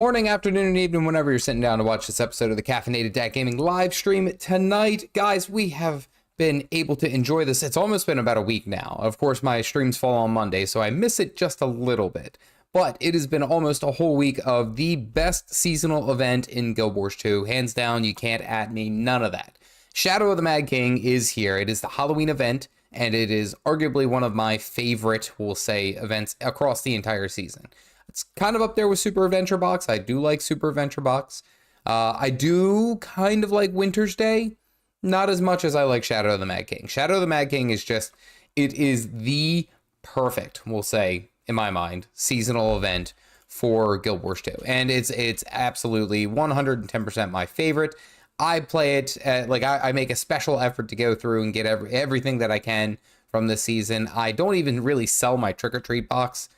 Morning, afternoon, and evening, whenever you're sitting down to watch this episode of the Caffeinated Dad Gaming live stream tonight. Guys, we have been able to enjoy this. It's almost been about a week now. Of course, my streams fall on Monday, so I miss it just a little bit. But it has been almost a whole week of the best seasonal event in Guild Wars 2. Hands down, you can't at me, none of that. Shadow of the Mad King is here. It is the Halloween event, and it is arguably one of my favorite, we'll say, events across the entire season. It's kind of up there with Super Adventure Box. I do like Super Adventure Box. I do kind of like Winter's Day. Not as much as I like Shadow of the Mad King. Shadow of the Mad King is just, it is the perfect, we'll say, in my mind, seasonal event for Guild Wars 2. And it's absolutely 110% my favorite. I play it, I make a special effort to go through and get everything that I can from this season. I don't even really sell my trick-or-treat boxes.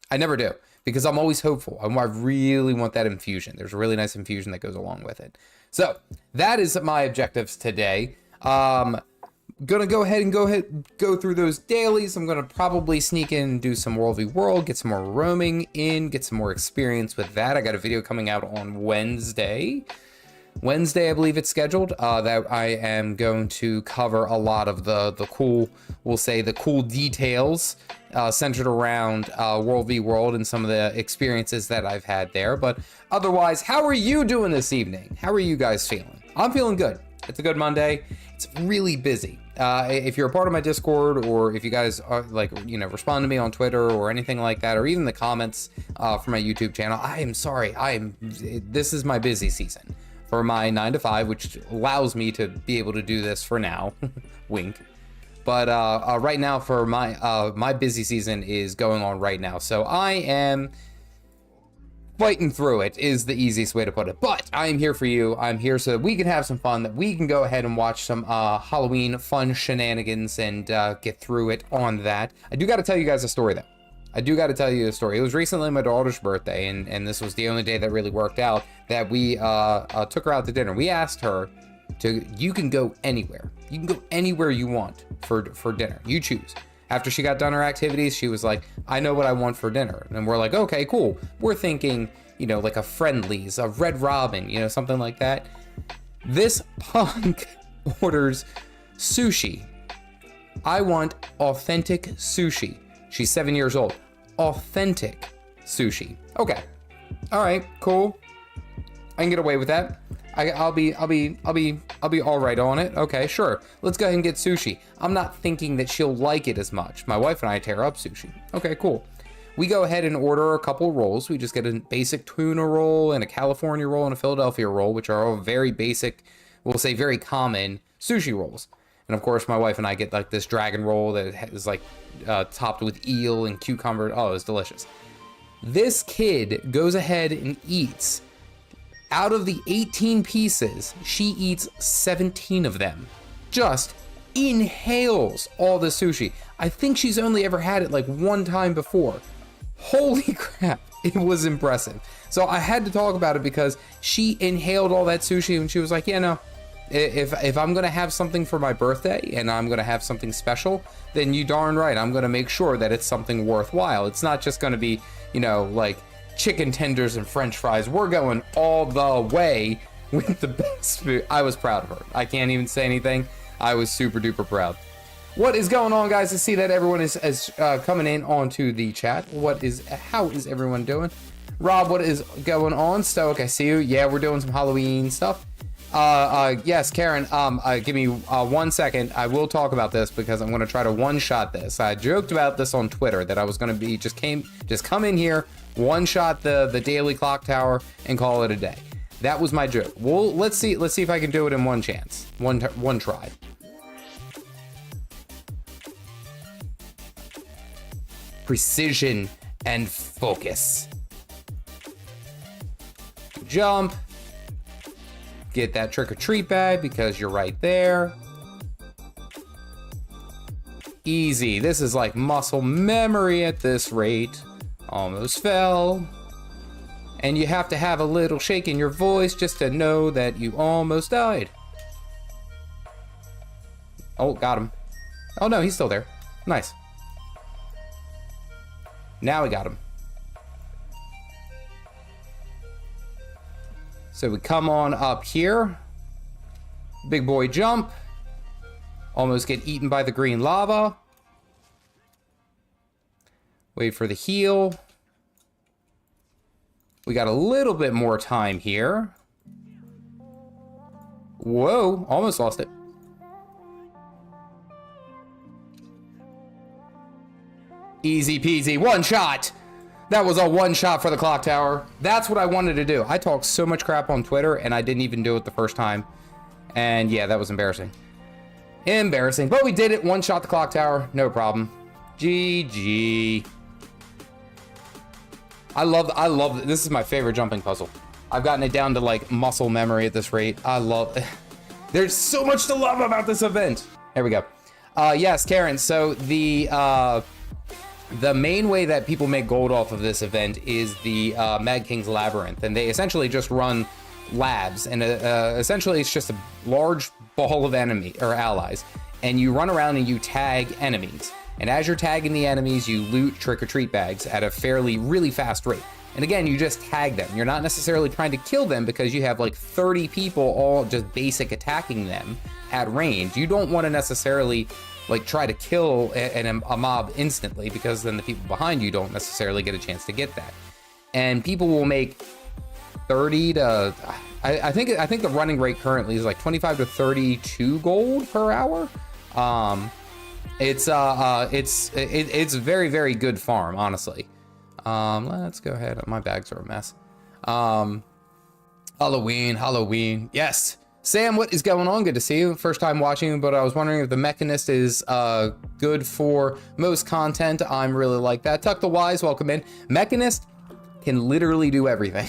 I never do, because I'm always hopeful. I really want that infusion. There's a really nice infusion that goes along with it. So that is my objectives today. Gonna go ahead and go through those dailies. I'm gonna probably sneak in and do some World v World, get some more roaming in, get some more experience with that. I got a video coming out on Wednesday, I believe it's scheduled, that I am going to cover a lot of the cool, we'll say, the cool details centered around World v World and some of the experiences that I've had there. But otherwise, how are you doing this evening? How are you guys feeling? I'm feeling good. It's a good Monday. It's really busy. If you're a part of my Discord, or if you guys are respond to me on Twitter or anything like that, or even the comments from my YouTube channel, I am sorry. This is my busy season for my 9 to 5, which allows me to be able to do this for now. Wink. But right now, for my busy season is going on right now, so I am fighting through it, is the easiest way to put it. But I am here for you. I'm here so that we can have some fun, that we can go ahead and watch some Halloween fun shenanigans and get through it on that. I do got to tell you guys a story, though. I do got to tell you a story. It was recently my daughter's birthday, and this was the only day that really worked out, that we took her out to dinner. We asked her you can go anywhere. You can go anywhere you want for dinner. You choose. After she got done her activities, she was like, I know what I want for dinner. And we're like, okay, cool. We're thinking, like a Friendlies, a Red Robin, something like that. This punk orders sushi. I want authentic sushi. She's 7 years old. Authentic sushi. Okay. All right, cool. I can get away with that. I'll be all right on it. Okay, sure. Let's go ahead and get sushi. I'm not thinking that she'll like it as much. My wife and I tear up sushi. Okay, cool. We go ahead and order a couple rolls. We just get a basic tuna roll and a California roll and a Philadelphia roll, which are all very basic, we'll say very common sushi rolls. And of course, my wife and I get like this dragon roll that is like topped with eel and cucumber. Oh, it's delicious. This kid goes ahead and eats, out of the 18 pieces, she eats 17 of them. Just inhales all the sushi. I think she's only ever had it like one time before. Holy crap, it was impressive. So I had to talk about it because she inhaled all that sushi and she was like, yeah, no, if I'm gonna have something for my birthday and I'm gonna have something special, then you darn right, I'm gonna make sure that it's something worthwhile. It's not just gonna be, like chicken tenders and french fries. We're going all the way with the best food. I was proud of her. I can't even say anything. I was super duper proud. What is going on, guys? I see that everyone is coming in onto the chat. How is everyone doing? Rob, what is going on? Stoic, I see you. Yeah, we're doing some Halloween stuff. Yes, Karen, give me 1 second. I will talk about this because I'm going to try to one-shot this. I joked about this on Twitter that I was going to be just come in here, one-shot the daily clock tower and call it a day. That was my joke. Well, let's see if I can do it in one chance. One try. Precision and focus. Jump. Get that trick-or-treat bag because you're right there. Easy. This is like muscle memory at this rate. Almost fell. And you have to have a little shake in your voice just to know that you almost died. Oh, got him. Oh no, he's still there. Nice. Now we got him. So we come on up here. Big boy jump. Almost get eaten by the green lava. Wait for the heal. We got a little bit more time here. Whoa, almost lost it. Easy peasy, one shot. That was a one shot for the clock tower. That's what I wanted to do. I talked so much crap on Twitter and I didn't even do it the first time. And yeah, that was embarrassing. Embarrassing, but we did it. One shot the clock tower, no problem. GG. I love this is my favorite jumping puzzle. I've gotten it down to like muscle memory at this rate. I love there's so much to love about this event. There we go. Yes, Karen, so the main way that people make gold off of this event is the Mad King's Labyrinth, and they essentially just run labs, and essentially it's just a large ball of enemy or allies, and you run around and you tag enemies, and as you're tagging the enemies, you loot trick-or-treat bags at a really fast rate. And again, you just tag them. You're not necessarily trying to kill them because you have like 30 people all just basic attacking them at range. You don't want to necessarily like try to kill a mob instantly, because then the people behind you don't necessarily get a chance to get that. And people will make 30 to I think the running rate currently is like 25 to 32 gold per hour. It's very good farm, honestly. Let's go ahead. My bags are a mess. Halloween. Yes. Sam, what is going on? Good to see you. First time watching, but I was wondering if the Mechanist is good for most content. I'm really like that. Tuck the Wise, welcome in. Mechanist can literally do everything.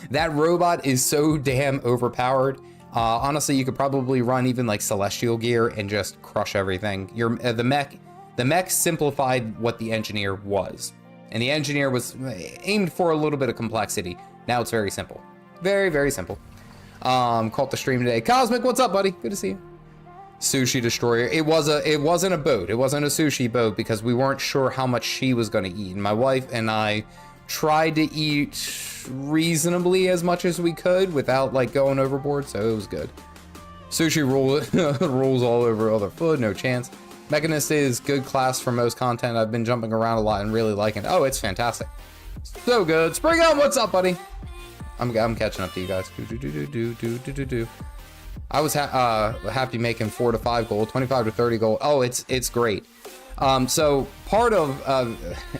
That robot is so damn overpowered. Honestly, you could probably run even like celestial gear and just crush everything. The mech simplified what the engineer was, and the engineer was aimed for a little bit of complexity. Now it's very simple, very simple. Caught the stream today. Cosmic, what's up, buddy? Good to see you. Sushi Destroyer. It wasn't a boat. It wasn't a sushi boat because we weren't sure how much she was going to eat. And my wife and I tried to eat reasonably as much as we could without like going overboard, so it was good. Sushi rules all over other food, no chance. Mechanist is good class for most content. I've been jumping around a lot and really liking it. Oh, it's fantastic. So good. Spring on, what's up, buddy? I'm catching up to you guys. I was happy making 4 to 5 gold, 25 to 30 gold. Oh, it's great. So part of,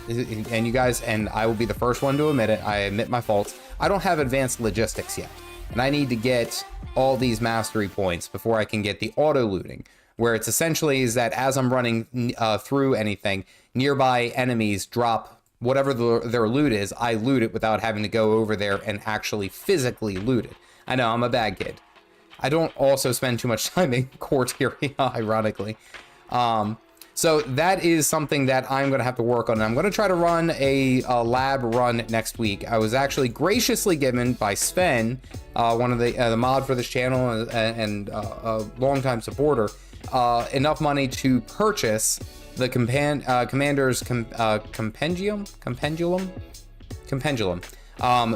and you guys, and I will be the first one to admit it, I admit my faults. I don't have advanced logistics yet, and I need to get all these mastery points before I can get the auto looting, where it's essentially is that as I'm running through anything, nearby enemies drop whatever their loot is, I loot it without having to go over there and actually physically loot it. I know, I'm a bad kid. I don't also spend too much time in court area, ironically. So that is something that I'm going to have to work on. I'm going to try to run a lab run next week. I was actually graciously given by Sven, one of the mod for this channel and a longtime supporter, enough money to purchase the Commander's Compendium,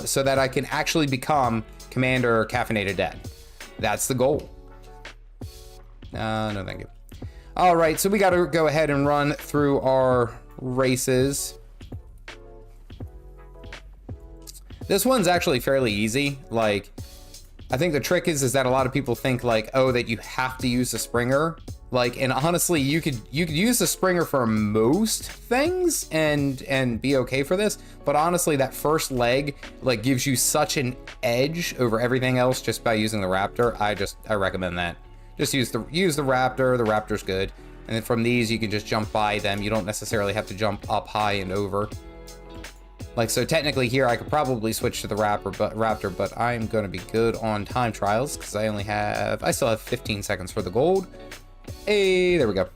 so that I can actually become Commander Caffeinated Dad. That's the goal. No, thank you. All right, so we got to go ahead and run through our races. This one's actually fairly easy. Like, I think the trick is that a lot of people think like, oh, that you have to use the Springer. Like, and honestly, you could use the Springer for most things and be okay for this. But honestly, that first leg like gives you such an edge over everything else just by using the Raptor. I recommend that. Just use the Raptor. The Raptor's good. And then from these, you can just jump by them. You don't necessarily have to jump up high and over. Like, so technically here, I could probably switch to the Raptor, but I'm going to be good on time trials because I still have 15 seconds for the gold. Hey, there we go.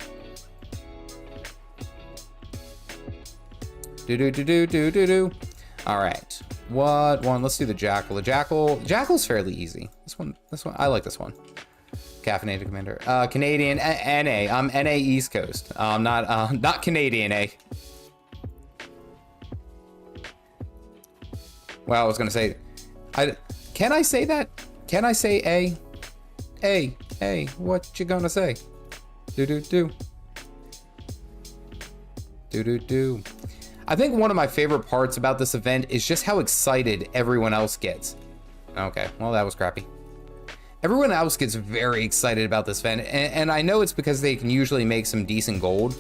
Do. All right. What one? Let's do the Jackal. Jackal's fairly easy. This one, I like this one. Caffeinated Commander. Canadian NA. I'm NA East Coast. I'm not Canadian A. Well, I was gonna say, Can I say that? Can I say A? A, what you gonna say? Do. I think one of my favorite parts about this event is just how excited everyone else gets. Okay, well, that was crappy. Everyone else gets very excited about this event, and I know it's because they can usually make some decent gold,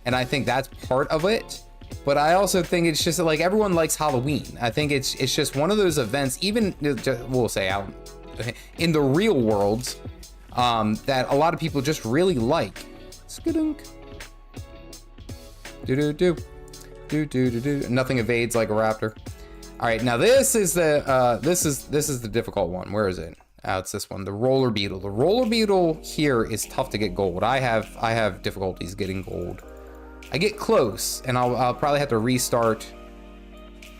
and I think that's part of it. But I also think it's just like everyone likes Halloween. I think it's just one of those events, even we'll say out in the real world, that a lot of people just really like. Skadunk. Do. Nothing evades like a raptor. All right, now this is the this is the difficult one. Where is it? Oh, it's this one, the roller beetle. The roller beetle here is tough to get gold. I have difficulties getting gold. I get close, and I'll probably have to restart.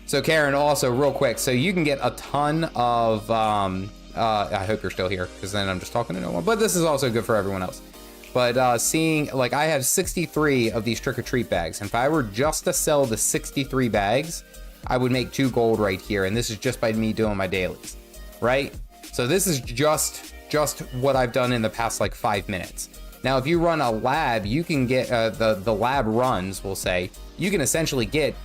So Karen, also real quick, so you can get a ton of I hope you're still here, because then I'm just talking to no one. But this is also good for everyone else. But seeing, like, I have 63 of these trick-or-treat bags, and if I were just to sell the 63 bags, I would make 2 gold right here, and this is just by me doing my dailies, right? So this is just what I've done in the past like 5 minutes. Now, if you run a lab, you can get the lab runs, we'll say, you can essentially get,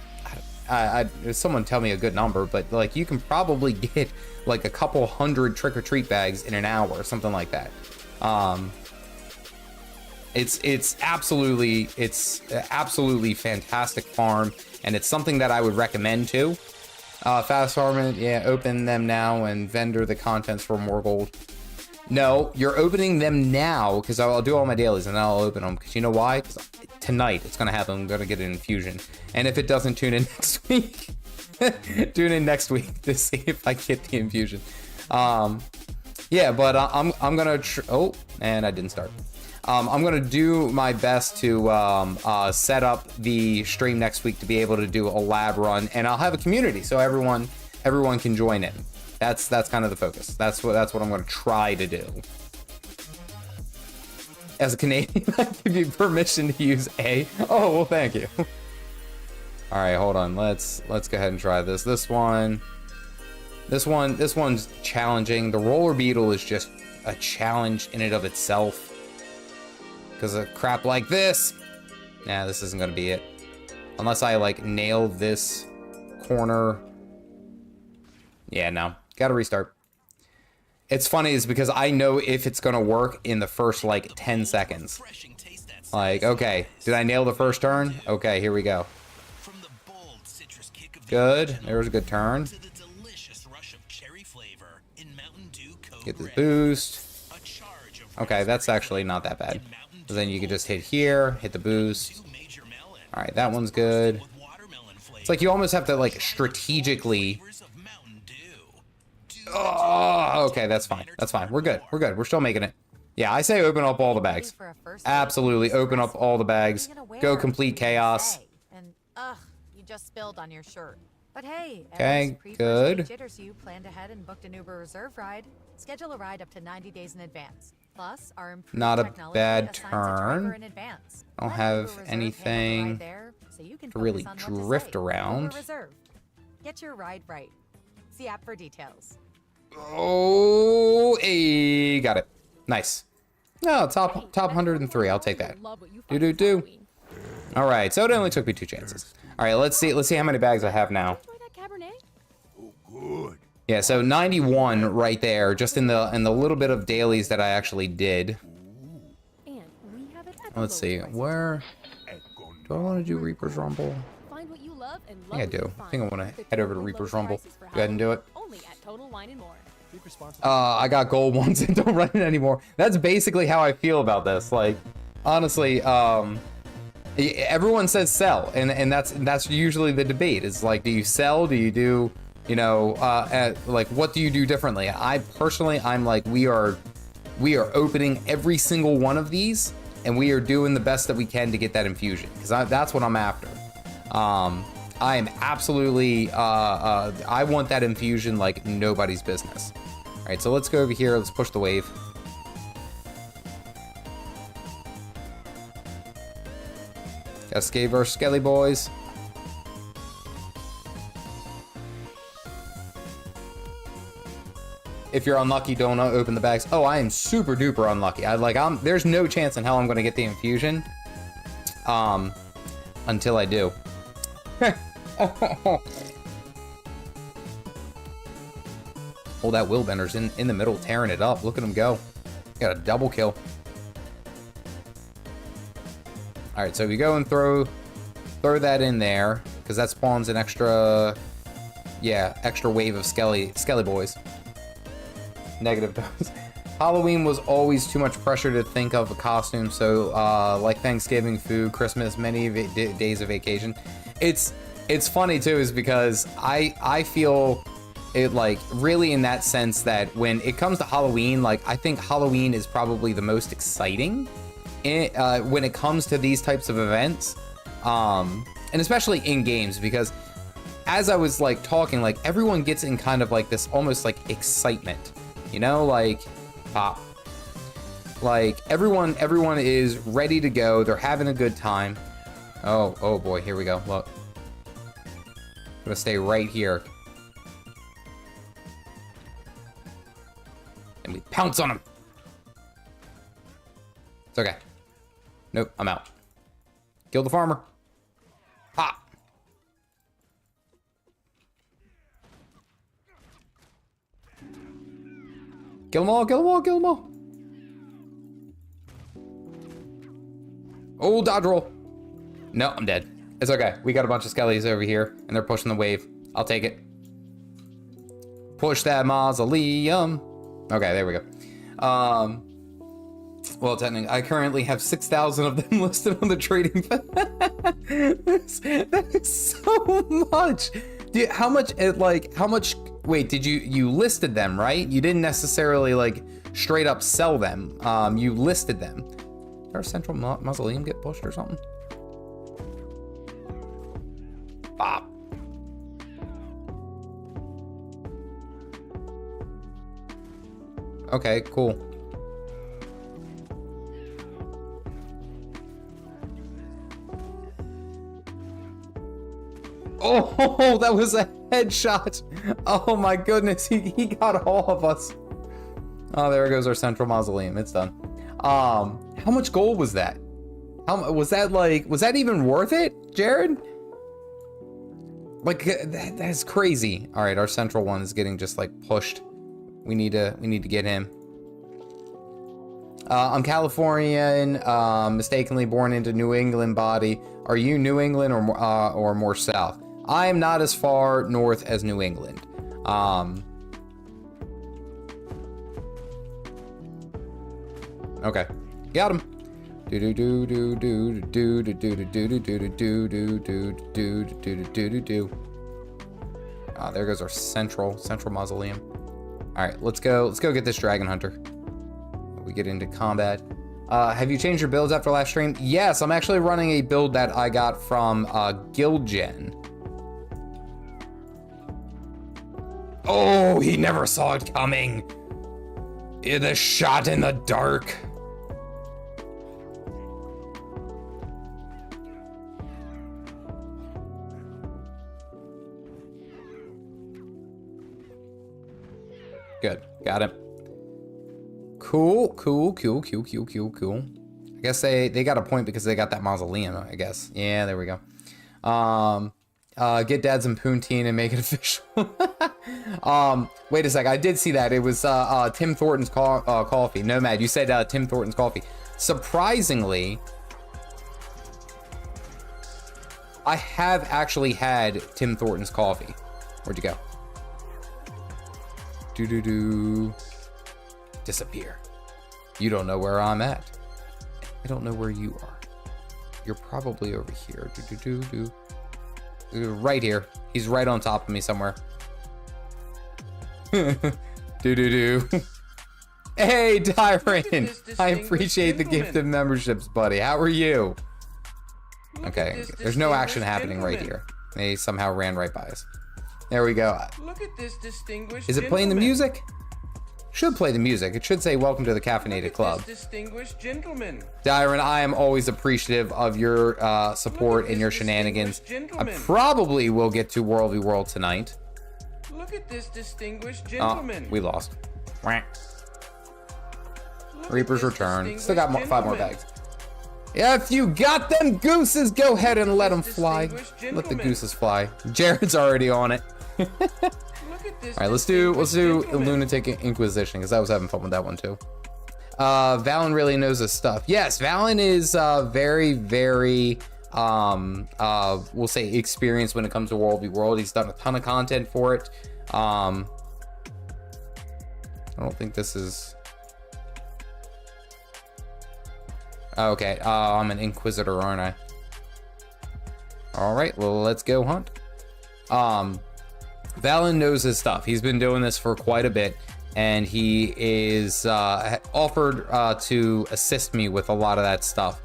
someone tell me a good number, but like you can probably get like a couple hundred trick-or-treat bags in an hour or something like that. It's absolutely fantastic farm, and it's something that I would recommend too. Fast farming, yeah, open them now and vendor the contents for more gold. No, you're opening them now because I'll do all my dailies and then I'll open them. Because you know why? Because tonight it's going to happen. I'm going to get an infusion. And if it doesn't, tune in next week. Tune in next week to see if I get the infusion. Yeah, but I'm going to... Oh, and I didn't start. I'm going to do my best to set up the stream next week to be able to do a lab run, and I'll have a community so everyone can join in. That's kind of the focus. That's what I'm going to try to do. As a Canadian, I give you permission to use A. Oh, well, thank you. All right, hold on. Let's go ahead and try this. This one's challenging. The roller beetle is just a challenge in and of itself. Because of crap like this. Nah, this isn't gonna be it. Unless I like nail this corner. Yeah, no. Gotta restart. It's funny is because I know if it's gonna work in the first like 10 seconds. Like, okay, did I nail the first turn? Okay, here we go. Good. There was a good turn. Get the boost. Okay, that's actually not that bad. So then you can just hit here, hit the boost. All right, that one's good. It's like you almost have to like strategically. Oh, okay, that's fine. That's fine. We're good. We're good. We're still making it. Yeah, I say open up all the bags. Absolutely, open up all the bags. Go complete chaos. And you just spilled on your shirt. But hey, okay, good. Jitters, you planned ahead and booked an Uber reserve ride. Schedule a ride up to 90 days in advance. Plus, our improved not a technology bad assigns a turn. driver in advance. I don't Let have Uber Reserve anything handle the ride there, so you can to really focus on what to drift say. around. Uber Reserve. Get your ride right. See app for details. Oh, hey, got it. Nice. No, top 103. I'll take that. Do. All right, so it only took me 2 chances. All right, let's see how many bags I have now. Yeah, so 91 right there, just in the little bit of dailies that I actually did. Let's see, where do I want to do Reaper's Rumble? I think I do. I think I want to head over to Reaper's Rumble. Go ahead and do it. I got gold ones and don't run it anymore. That's basically how I feel about this. Like, honestly, everyone says sell, and that's usually the debate. It's like, do you sell? Do you do, you know, like what do you do differently? I personally, I'm like, we are opening every single one of these, and we are doing the best that we can to get that infusion, because that's what I'm after. I am absolutely, I want that infusion like nobody's business. All right, so let's go over here. Let's push the wave. Cascade versus Skelly boys. if you're unlucky, don't open the bags. Oh, I am super duper unlucky. There's no chance in hell I'm gonna get the infusion. Until I do. Oh, that willbender's in the middle tearing it up. Look at him go. Got a double kill. All right, so we go and throw that in there because that spawns an extra, extra wave of skelly boys. Negative dose. Halloween was always too much pressure to think of a costume, so like Thanksgiving, food, Christmas, many days of vacation. It's funny too, is because I feel it like really in that sense that when it comes to Halloween, like I think Halloween is probably the most exciting when it comes to these types of events, and especially in games, because as I was like talking, like everyone gets in kind of like this almost like excitement, you know, like pop, like everyone is ready to go. They're having a good time. Oh boy, here we go. Look, I'm gonna stay right here. And we pounce on him. It's okay. Nope, I'm out. Kill the farmer. Ha! Kill them all, kill them all, kill them all. Oh, dodge roll. No, I'm dead. It's okay. We got a bunch of skellies over here, and they're pushing the wave. I'll take it. Push that mausoleum. Okay, there we go. Well, technically, I currently have 6,000 of them listed on the trading. That is so much. Dude, how much? Wait, did you listed them, right? You didn't necessarily like straight up sell them. You listed them. Did our central mausoleum get pushed or something? Bop. Okay, cool. Oh, that was a headshot. Oh my goodness, he got all of us. Oh, there goes our central mausoleum. It's done. How much gold was that? How was that, like, was that even worth it, Jared? Like, that's crazy. All right, our central one is getting just like pushed. We need to get him. I'm Californian, mistakenly born into New England body. Are you New England or more south? I am not as far north as New England. Okay, got him. Do do do do do do do do do do do do do do do do do. Ah, there goes our central mausoleum. All right, let's go get this dragon hunter. We get into combat. Have you changed your builds after last stream? Yes, I'm actually running a build that I got from Guildgen. Oh, he never saw it coming. The shot in the dark. Good, got him. Cool. I guess they got a point because they got that mausoleum, I guess. Yeah, there we go. Get Dad some Poontine and make it official. Wait a sec, I did see that. It was Tim Thornton's coffee. Nomad, you said Tim Thornton's coffee. Surprisingly, I have actually had Tim Thornton's coffee. Where'd you go? Disappear. You don't know where I'm at. I don't know where you are. You're probably over here. Right here. He's right on top of me somewhere. Hey, Dyron. I appreciate the gift of memberships, buddy. How are you? Okay, there's no action happening right here. They somehow ran right by us. There we go. Look at this distinguished Is it playing the music? Should play the music. It should say welcome to the Caffeinated Club. Distinguished gentleman. Dyron, I am always appreciative of your support and your shenanigans. I probably will get to World v World tonight. Look at this distinguished gentleman. We lost. Whack. Reaper's return. Still got 5 more bags. Yeah, if you got them gooses, go ahead and let them fly. Let the gooses fly. Jared's already on it. All right, let's do Lunatic Inquisition, because I was having fun with that one too. Vallun really knows his stuff. Yes, Vallun is very, very we'll say experienced when it comes to World v World. He's done a ton of content for it. I don't think this is okay. I'm an Inquisitor, aren't I? All right, well, let's go hunt. Vallun knows his stuff. He's been doing this for quite a bit, and he is offered to assist me with a lot of that stuff.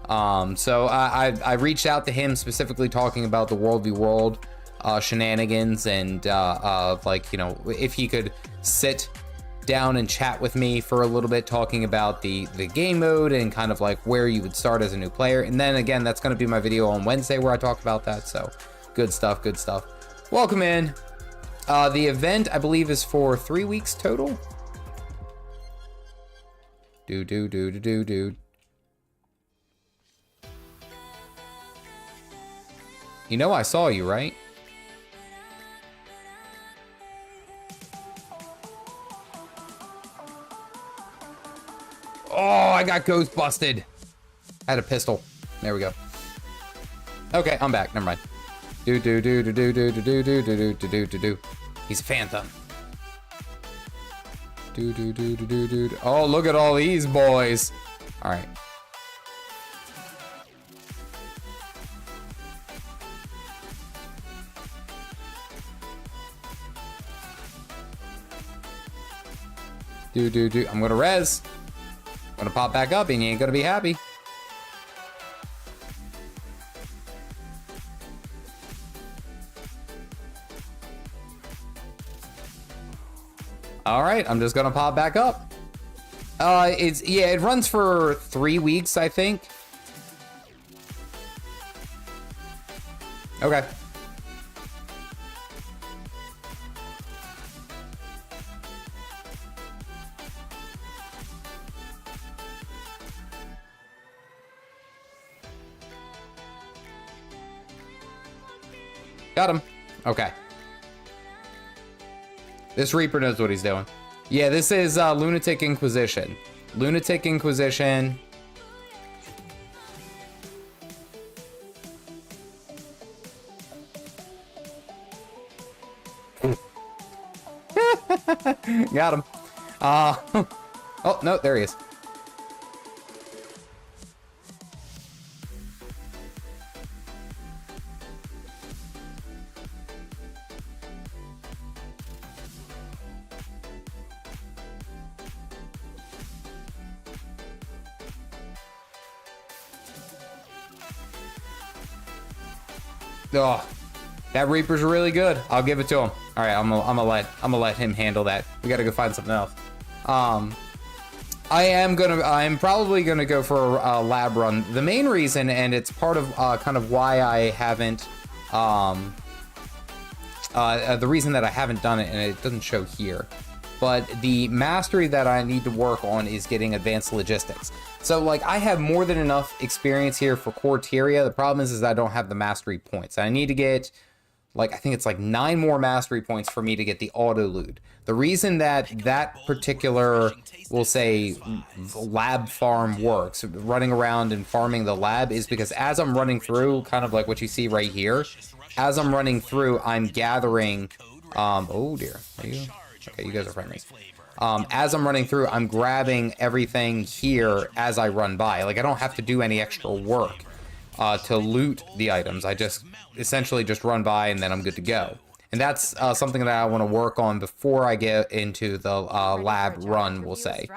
So I reached out to him specifically talking about the World v World shenanigans, and like, you know, if he could sit down and chat with me for a little bit, talking about the game mode and kind of like where you would start as a new player. And then again, that's going to be my video on Wednesday where I talk about that. So good stuff, good stuff. Welcome in. The event, I believe, is for 3 weeks total. Dude. You know I saw you, right? Oh, I got ghost busted. I had a pistol. There we go. Okay, I'm back. Never mind. He's a Cantha. Oh, look at all these boys. All right. I'm gonna res. I'm gonna pop back up and you ain't gonna be happy. All right, I'm just gonna pop back up. It runs for 3 weeks, I think. Okay. Got him. Okay. This Reaper knows what he's doing. Yeah, this is Lunatic Inquisition. Lunatic Inquisition. Got him. Oh, no, there he is. Oh, that Reaper's really good. I'll give it to him. All right, I'm gonna let him handle that. We gotta go find something else. I'm probably gonna go for a lab run. The main reason, and it's part of kind of why I haven't, the reason that I haven't done it, and it doesn't show here, but the mastery that I need to work on is getting advanced logistics. So like I have more than enough experience here for Quarteria. The problem is I don't have the mastery points. I need to get like, I think it's like 9 more mastery points for me to get the auto loot. The reason that that particular, we'll say, lab farm works, running around and farming the lab, is because as I'm running through, kind of like what you see right here, as I'm running through, I'm gathering, oh dear, are you? Okay, you guys are friendly. As I'm running through, I'm grabbing everything here as I run by. Like, I don't have to do any extra work to loot the items. I just essentially just run by and then I'm good to go. And that's something that I want to work on before I get into the lab run, we'll say.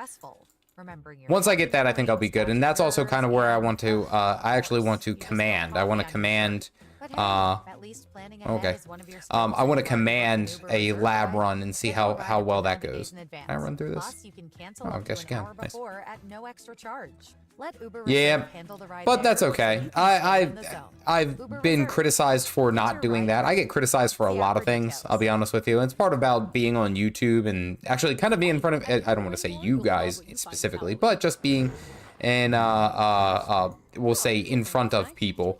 Once I get that, I think I'll be good. And that's also kind of where I want to, I actually want to command. I want to command But hey, at least planning ahead Okay. is one of your I want to strengths. command Uber a Reserve lab Ride, run and see schedule a how ride well up to that 90 days goes. in Can I advance. run through this? Plus, you can cancel Oh, I up guess to you can. an hour Nice. before at no extra charge. Let Uber Yeah, Reserve handle the ride but that's there so okay. you can stay in the zone. I've Uber been Reserve. criticized for Choose not your doing ride that. I rate. get criticized for a See lot app of for things. details. I'll be honest with you. It's part about being on YouTube and actually kind of being in front of. I don't want to say you guys specifically, but just being in we'll say in front of people.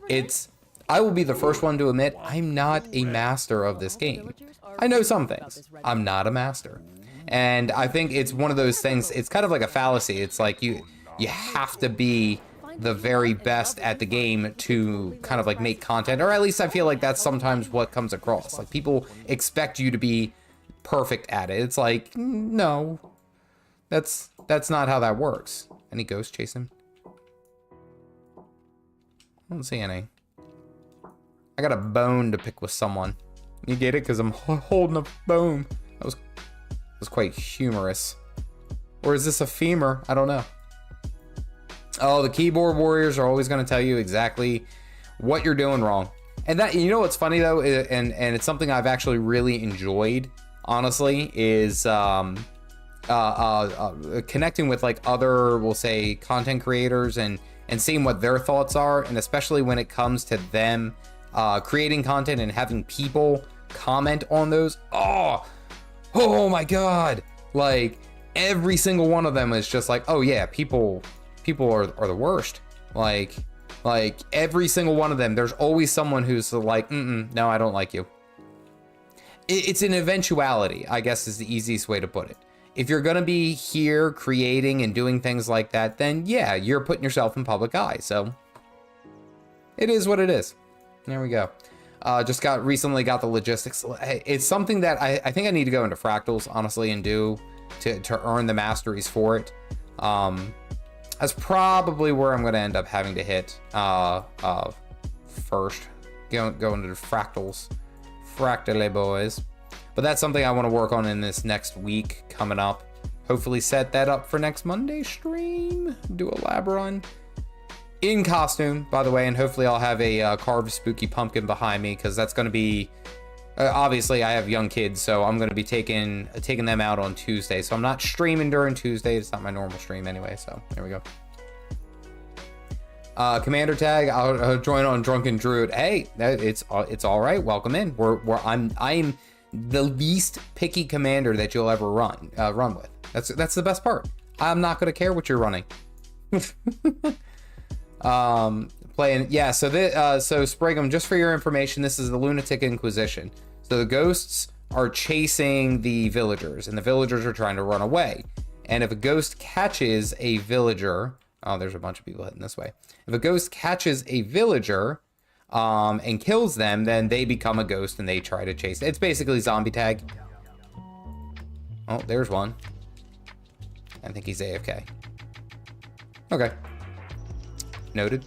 It's. I will be the first one to admit I'm not a master of this game. I know some things. I'm not a master. And I think it's one of those things, it's kind of like a fallacy. It's like you have to be the very best at the game to kind of like make content, or at least I feel like that's sometimes what comes across. Like people expect you to be perfect at it. It's like, no, that's not how that works. Any ghosts chasing? I don't see any. I got a bone to pick with someone. You get it? Because I'm holding a bone. That was quite humorous. Or is this a femur? I don't know. Oh, the keyboard warriors are always going to tell you exactly what you're doing wrong. And that, you know what's funny though, and it's something I've actually really enjoyed, honestly, is connecting with like other, we'll say, content creators and seeing what their thoughts are, and especially when it comes to them creating content and having people comment on those. Oh my god, like every single one of them is just like, oh yeah, people are the worst. Like every single one of them, there's always someone who's like, no, I don't like you. It's an eventuality, I guess, is the easiest way to put it. If you're gonna be here creating and doing things like that, then yeah, you're putting yourself in public eye. So it is what it is. There we go. Just recently got the logistics. It's something that I think I need to go into fractals, honestly, and do to earn the masteries for it. That's probably where I'm going to end up having to hit first. Go into the fractals. Fractally, boys. But that's something I want to work on in this next week coming up. Hopefully set that up for next Monday stream. Do a lab run. In costume, by the way, and hopefully I'll have a carved spooky pumpkin behind me, because that's going to be obviously I have young kids, so I'm going to be taking them out on Tuesday. So I'm not streaming during Tuesday. It's not my normal stream anyway. So there we go. Commander tag. I'll join on Drunken Druid. Hey, it's all right. Welcome in. I'm the least picky commander that you'll ever run with. That's the best part. I'm not going to care what you're running. Playing, yeah, so Sprigham, just for your information, this is the Lunatic Inquisition. So the ghosts are chasing the villagers, and the villagers are trying to run away. And if a ghost catches a villager, oh, there's a bunch of people heading this way. If a ghost catches a villager and kills them, then they become a ghost and they try to chase. It's basically zombie tag. Oh, there's one. I think he's AFK. Okay. Noted.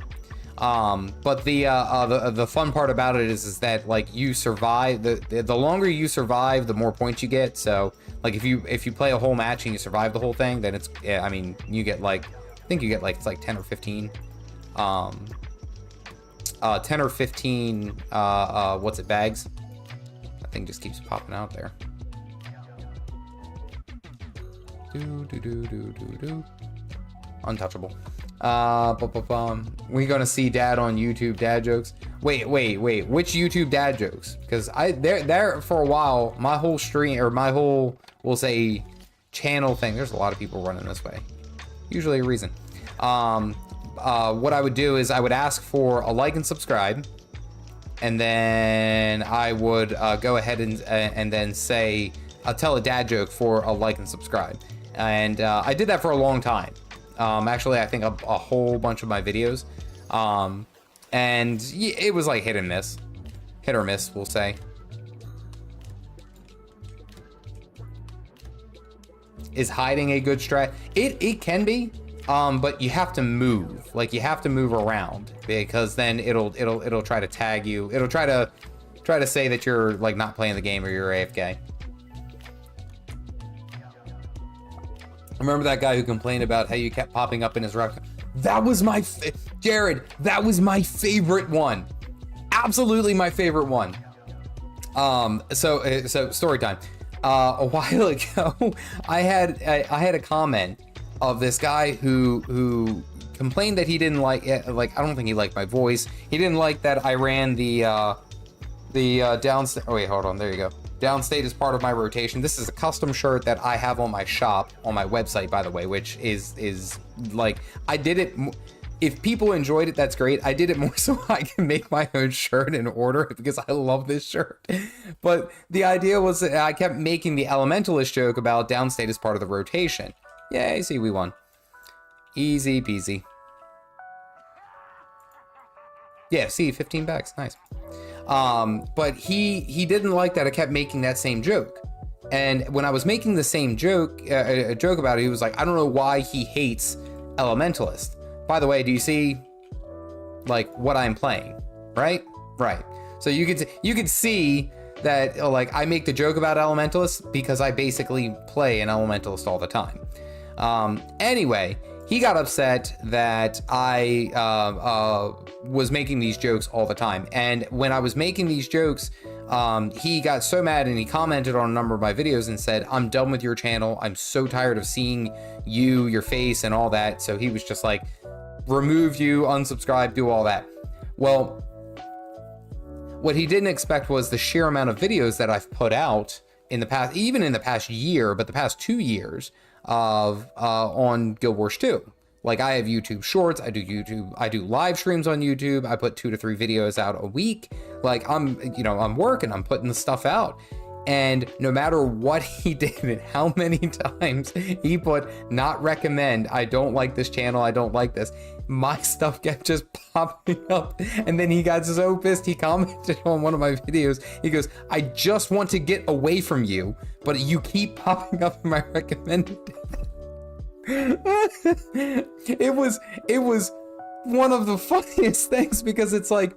But the fun part about it is that like you survive, the longer you survive, the more points you get. So like if you play a whole match and you survive the whole thing, then it's, I mean, you get like, I think you get like, it's like 10 or 15 10 or 15 what's it, bags. That thing just keeps popping out there. Untouchable. We gonna see dad on YouTube dad jokes. Wait, which YouTube dad jokes? Because there for a while, my whole stream, or my whole, we'll say, channel thing, there's a lot of people running this way, usually a reason. What I would do is I would ask for a like and subscribe, and then I would go ahead and then say, I'll tell a dad joke for a like and subscribe. And I did that for a long time. Actually, I think a whole bunch of my videos. And it was like hit or miss, we'll say. Is hiding a good strat? It can be, but you have to move. Like you have to move around, because then it'll try to tag you. It'll try to say that you're like not playing the game or you're AFK. Remember that guy who complained about how you kept popping up in his rep? That was my Jared. That was my favorite one. absolutely my favorite one. So story time. A while ago, I had a comment of this guy who complained that he didn't like I don't think he liked my voice. He didn't like that I ran the downstate. Oh wait, hold on. There you go. Downstate is part of my rotation. This is a custom shirt that I have on my shop on my website, by the way, which is like, I did it. If people enjoyed it, that's great. I did it more so I can make my own shirt and order it because I love this shirt. But the idea was that I kept making the Elementalist joke about downstate as part of the rotation. Yay, see, we won. Easy peasy. Yeah, see, 15 bags, nice. But he didn't like that I kept making that same joke. And when I was making the same joke, a joke about it, he was like, I don't know why he hates Elementalist. By the way, do you see like what I'm playing? Right? Right. So you could see that like I make the joke about Elementalist because I basically play an Elementalist all the time. Anyway, he got upset that I was making these jokes all the time. And when I was making these jokes, he got so mad and he commented on a number of my videos and said, I'm done with your channel. I'm so tired of seeing you, your face and all that. So he was just like, remove you, unsubscribe, do all that. Well, what he didn't expect was the sheer amount of videos that I've put out in the past, even in the past year, but the past 2 years of on Guild 2. Like I have YouTube shorts, I do live streams on YouTube. I put 2 to 3 videos out a week. Like I'm working, I'm putting the stuff out. And no matter what he did and how many times he put not recommend, I don't like this channel, I don't like this, my stuff kept just popping up. And then he got so pissed, he commented on one of my videos. He goes, I just want to get away from you, but you keep popping up in my recommended. It was one of the funniest things because it's like,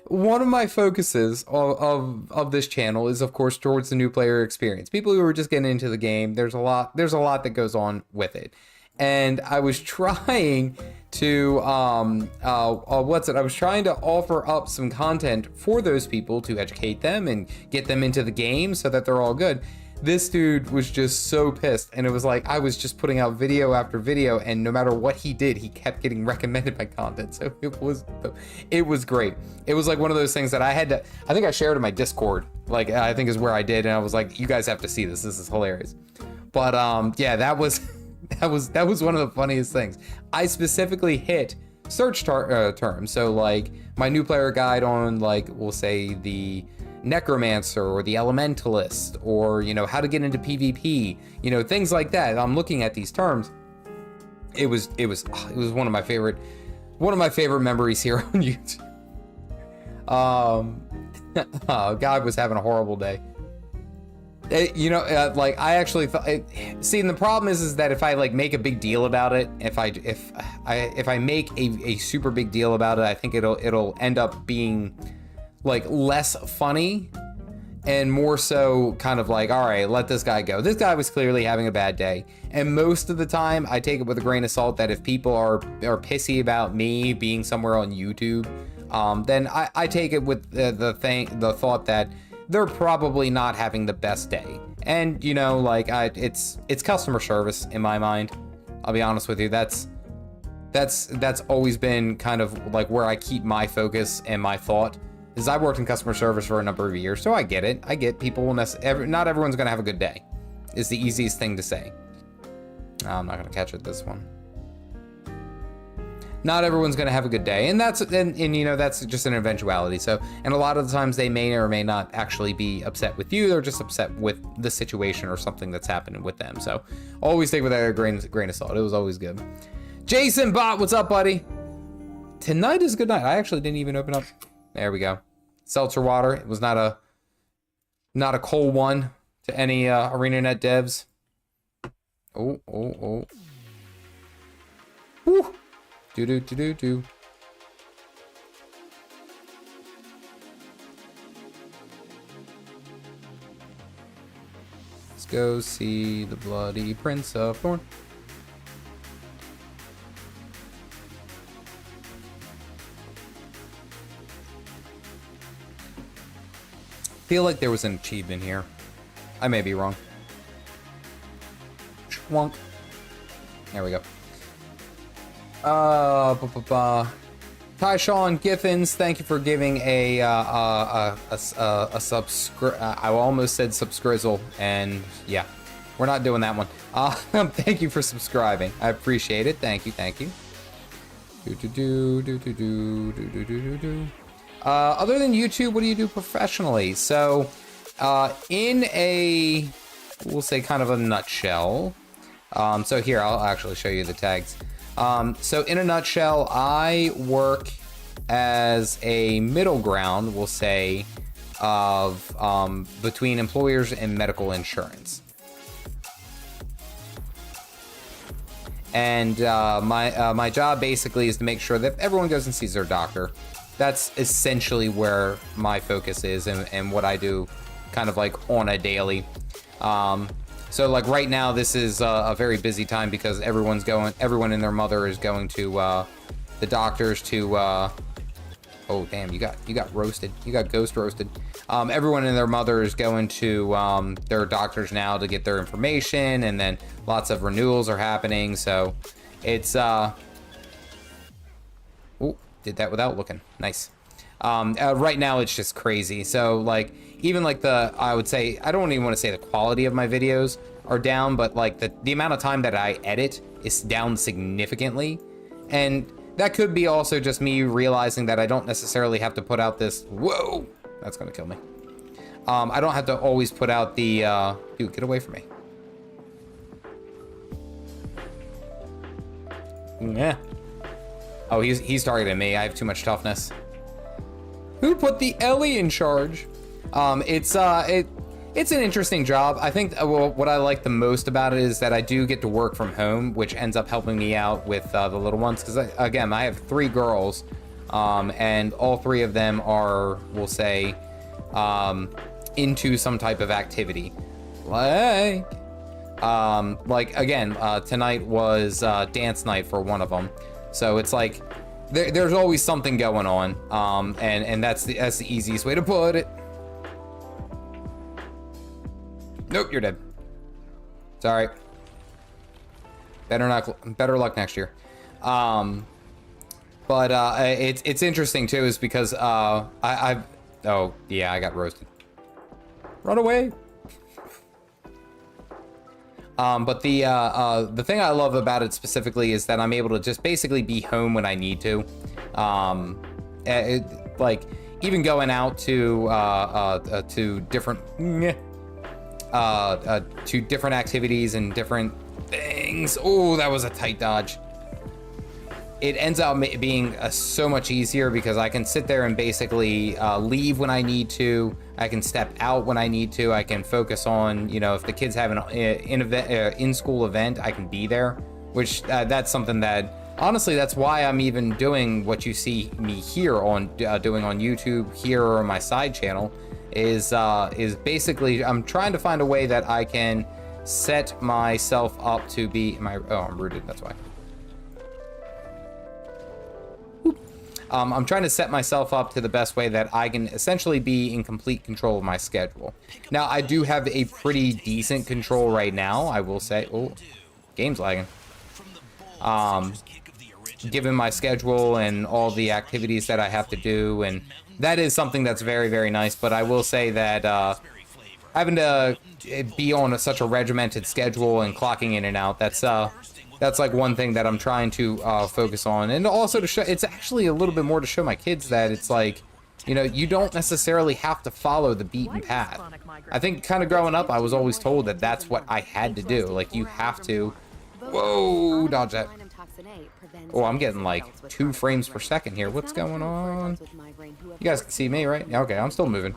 one of my focuses of this channel is of course towards the new player experience. People who are just getting into the game, there's a lot that goes on with it. And I was trying to I was trying to offer up some content for those people to educate them and get them into the game so that they're all good. This dude was just so pissed, and it was like I was just putting out video after video, and no matter what he did, he kept getting recommended my content. So it was great. It was like one of those things that I think I shared in my Discord, like I think is where I did, and I was like, you guys have to see this. This is hilarious. But yeah, that was one of the funniest things. I specifically hit search terms. So like my new player guide on, like, we'll say the necromancer or the elementalist, or how to get into PvP, things like that. I'm looking at these terms. It was one of my favorite memories here on YouTube. Guy was having a horrible day. Like I actually thought. See, and the problem is that if I like make a big deal about it, if I make a super big deal about it, I think it'll end up being like less funny and more so kind of like, all right, let this guy go. This guy was clearly having a bad day. And most of the time I take it with a grain of salt that if people are pissy about me being somewhere on YouTube, then I take it with the thought that they're probably not having the best day. And it's customer service in my mind. I'll be honest with you. That's always been kind of like where I keep my focus and my thought. Is I worked in customer service for a number of years, so I get it. I get people will not everyone's gonna have a good day. Is the easiest thing to say. I'm not gonna catch it this one. Not everyone's gonna have a good day, and that's just an eventuality. So, and a lot of the times they may or may not actually be upset with you. They're just upset with the situation or something that's happening with them. So, always take with that a grain of salt. It was always good. Jason Bot, what's up, buddy? Tonight is a good night. I actually didn't even open up. There we go. Seltzer water. It was not a cold one to any ArenaNet devs. Oh. Woo. Do. Let's go see the bloody Prince of Thorn. feel like there was an achievement here. I may be wrong. Schwunk. There we go. Tyshawn Giffins, thank you for giving a subscribe. I almost said subscrizzle, and yeah, we're not doing that one. Thank you for subscribing. I appreciate it. Thank you. Thank you. Other than YouTube, what do you do professionally? So, in a, we'll say kind of a nutshell. So here, I'll actually show you the tags. So in a nutshell, I work as a middle ground, we'll say, of between employers and medical insurance. And my job basically is to make sure that everyone goes and sees their doctor. That's essentially where my focus is and what I do kind of like on a daily. So like right now, this is a very busy time because everyone and their mother is going to the doctors to, oh damn, you got roasted. You got ghost roasted. Everyone and their mother is going to their doctors now to get their information, and then lots of renewals are happening. So it's, ooh, did that without looking. Nice. Right now it's just crazy. So like, even like I would say, I don't even want to say the quality of my videos are down, but like the amount of time that I edit is down significantly. And that could be also just me realizing that I don't necessarily have to put out this, whoa, that's gonna kill me. I don't have to always put out the, dude, get away from me. Yeah. Oh, he's targeting me. I have too much toughness. Who put the Ellie in charge? It's an interesting job. I think what I like the most about it is that I do get to work from home, which ends up helping me out with the little ones. Because again, I have 3 girls, and all 3 of them are, we'll say, into some type of activity. Like again, tonight was dance night for one of them. So it's like there's always something going on, and that's the easiest way to put it. Nope, you're dead. Sorry. Better luck next year. But it's interesting too, is because oh yeah, I got roasted. Run away. But the thing I love about it specifically is that I'm able to just basically be home when I need to. Like even going out to different to different activities and different things. Oh, that was a tight dodge. It ends up being so much easier because I can sit there and basically leave when I need to. I can step out when I need to. I can focus on, you know, if the kids have an in-school event, I can be there, which that's something that, honestly, that's why I'm even doing what you see me here on doing on YouTube here or my side channel is basically I'm trying to find a way that I can set myself up to be I'm rooted, that's why. I'm trying to set myself up to the best way that I can essentially be in complete control of my schedule. Now, I do have a pretty decent control right now, I will say. Oh, game's lagging. Given my schedule and all the activities that I have to do, and that is something that's very, very nice. But I will say that having to be on such a regimented schedule and clocking in and out, that's like one thing that I'm trying to focus on. And also to show, it's actually a little bit more to show my kids that it's like, you know, you don't necessarily have to follow the beaten path. I think kind of growing up, I was always told that that's what I had to do. Like, you have to, whoa, dodge that. Oh, I'm getting like 2 frames per second here. What's going on? You guys can see me, right? Okay, I'm still moving.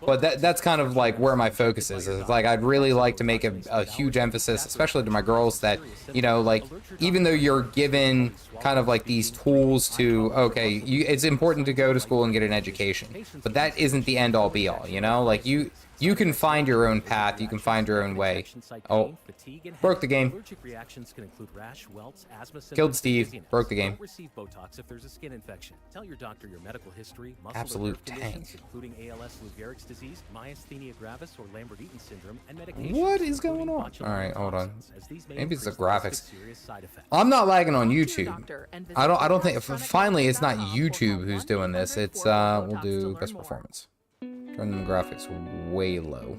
But that's kind of like where my focus is. It's like I'd really like to make a huge emphasis, especially to my girls, that, you know, like, even though you're given kind of like these tools to, okay, it's important to go to school and get an education, but that isn't the end all be all, you know? Like, You can find your own path. You can find your own way. Oh, broke the game. Allergic reactions can include rash, welts, asthma symptoms, Killed Steve. dizziness. Broke the game. Don't receive Botox if there's a skin infection. Tell your doctor your medical history, muscle Absolute and nerve conditions, tank. including ALS, Lou Gehrig's disease, myasthenia gravis, or Lambert-Eaton syndrome, and medication. What is going on? All right, hold on. Maybe it's the graphics. Effects. I'm not lagging on YouTube. I don't think. Finally, it's not YouTube who's doing this. It's we'll do best performance. Turn the graphics way low.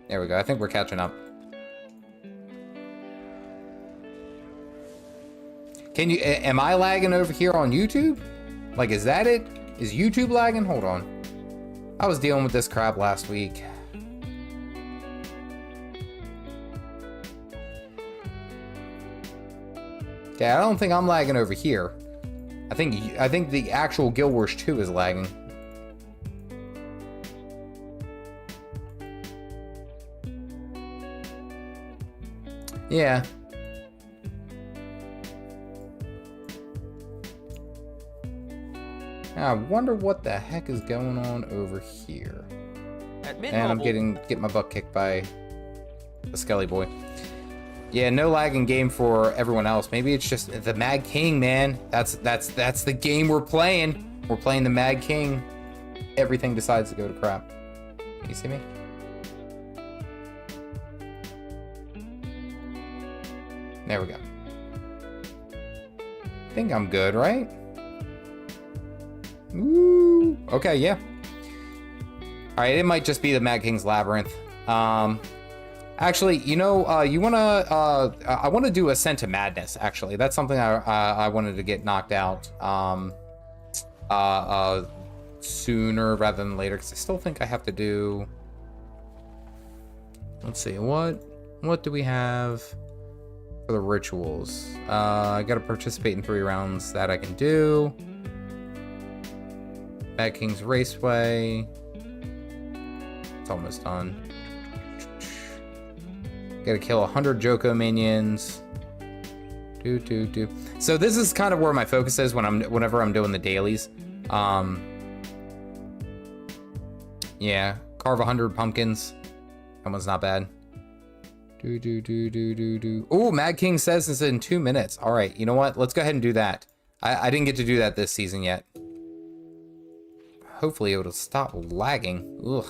There we go. I think we're catching up. Can you? Am I lagging over here on YouTube? Like, is that it? Is YouTube lagging? Hold on. I was dealing with this crap last week. Okay, I don't think I'm lagging over here. I think the actual Guild Wars 2 is lagging. Yeah. I wonder what the heck is going on over here. And I'm getting my butt kicked by the Skelly boy. Yeah, no lagging game for everyone else. Maybe it's just the Mad King, man. That's the game we're playing. We're playing the Mad King. Everything decides to go to crap. Can you see me? There we go. I think I'm good, right? Ooh. Okay, yeah. All right, it might just be the Mad King's Labyrinth. Actually, you know, I want to do Ascent to Madness, actually. That's something I wanted to get knocked out sooner rather than later, because I still think I have to do... Let's see, what do we have for the rituals? I got to participate in 3 rounds that I can do. Mad King's Raceway. It's almost done. Gotta kill 100 Joko minions. So this is kind of where my focus is whenever I'm doing the dailies. Yeah, carve 100 pumpkins. That one's not bad. Oh, Mad King says it's in 2 minutes. All right, you know what? Let's go ahead and do that. I didn't get to do that this season yet. Hopefully it'll stop lagging. Ugh.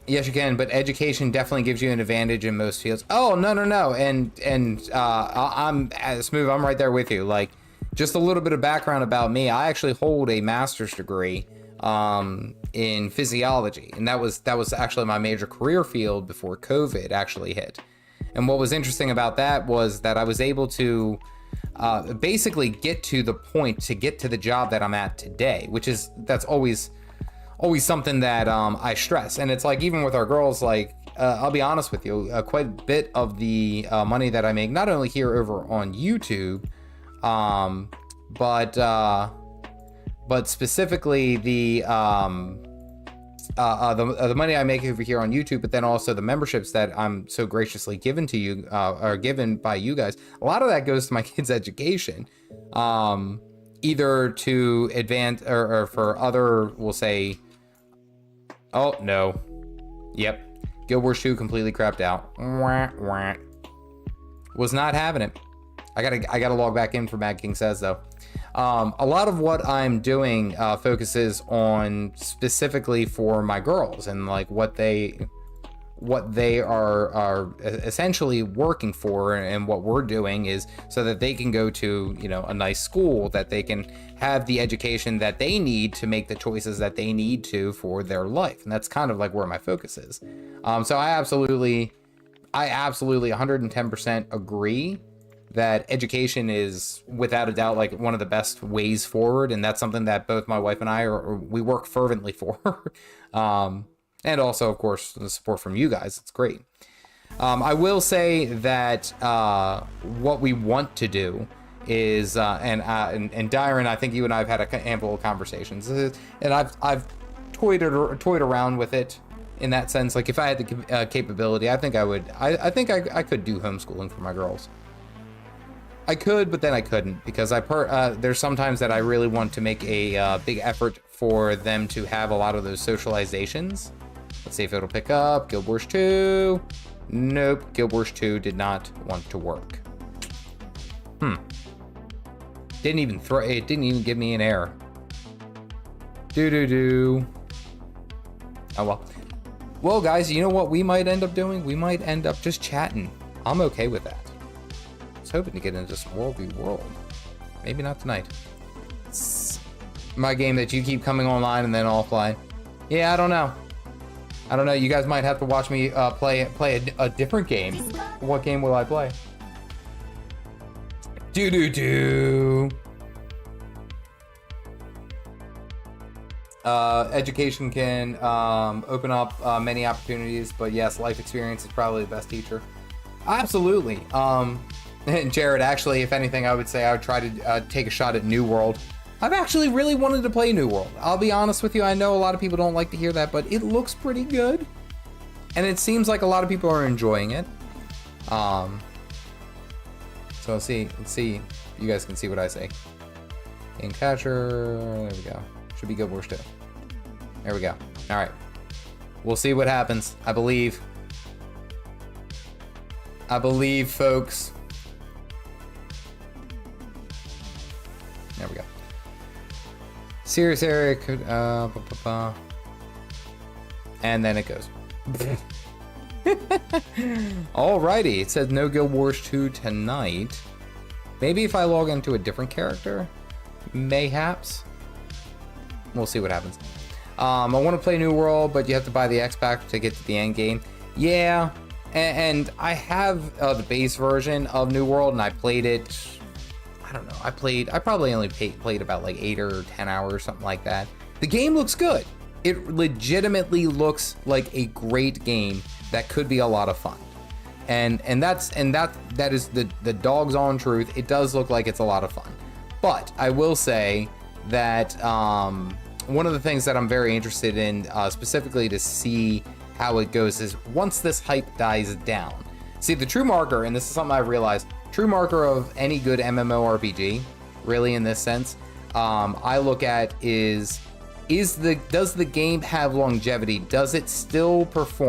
Yes, you can, but education definitely gives you an advantage in most fields. Oh, no. And I'm Smooth, I'm right there with you. Like, just a little bit of background about me. I actually hold a master's degree in physiology, and that was actually my major career field before COVID actually hit. And what was interesting about that was that I was able to basically get to the point to get to the job that I'm at today, that's always something that I stress. And it's like, even with our girls, like, I'll be honest with you, quite a bit of the money that I make, not only here over on YouTube, but specifically the money I make over here on YouTube, but then also the memberships that I'm so graciously given to you, or given by you guys. A lot of that goes to my kids' education, either to advance or for other, we'll say. Oh no, yep, Guild Wars 2 completely crapped out. Was not having it. I gotta log back in for Mad King Says though. A lot of what I'm doing focuses on specifically for my girls and like what they are essentially working for, and what we're doing is so that they can go to, you know, a nice school, that they can have the education that they need to make the choices that they need to for their life. And that's kind of like where my focus is. So I absolutely 110% agree that education is without a doubt like one of the best ways forward, and that's something that both my wife and I we work fervently for. And also, of course, the support from you guys. It's great. I will say that what we want to do is, and Dyron, I think you and I have had a handful of conversations, and I've toyed around with it in that sense. Like if I had the capability, I think I would. I think I could do homeschooling for my girls. I could, but then I couldn't because there's sometimes that I really want to make a big effort for them to have a lot of those socializations. Let's see if it'll pick up. Guild Wars 2. Nope. Guild Wars 2 did not want to work. Didn't even it didn't even give me an error. Oh well. Well, guys, you know what we might end up doing? We might end up just chatting. I'm okay with that. I was hoping to get into some World v World. Maybe not tonight. It's my game that you keep coming online and then offline. Yeah, I don't know. I don't know. You guys might have to watch me play a different game. What game will I play? Education can open up many opportunities, but yes, life experience is probably the best teacher. Absolutely. And Jared, actually, if anything, I would say I would try to take a shot at New World. I've actually really wanted to play New World. I'll be honest with you. I know a lot of people don't like to hear that, but it looks pretty good. And it seems like a lot of people are enjoying it. So let's see. You guys can see what I say. Game catcher. There we go. Should be Guild Wars 2. There we go. All right. We'll see what happens. I believe, folks. There we go. Serious area could, and then it goes. Alrighty, it says no Guild Wars 2 tonight. Maybe if I log into a different character, mayhaps. We'll see what happens. I want to play New World, but you have to buy the X pack to get to the end game. Yeah, and I have the base version of New World, and I played it. I don't know. I probably only played about like 8 or 10 hours, something like that. The game looks good. It legitimately looks like a great game that could be a lot of fun. And that is the dog's own truth. It does look like it's a lot of fun. But I will say that one of the things that I'm very interested in, specifically to see how it goes, is once this hype dies down. See, the true marker, and this is something I've realized, true marker of any good MMORPG, really in this sense, I look at does the game have longevity? Does it still perform?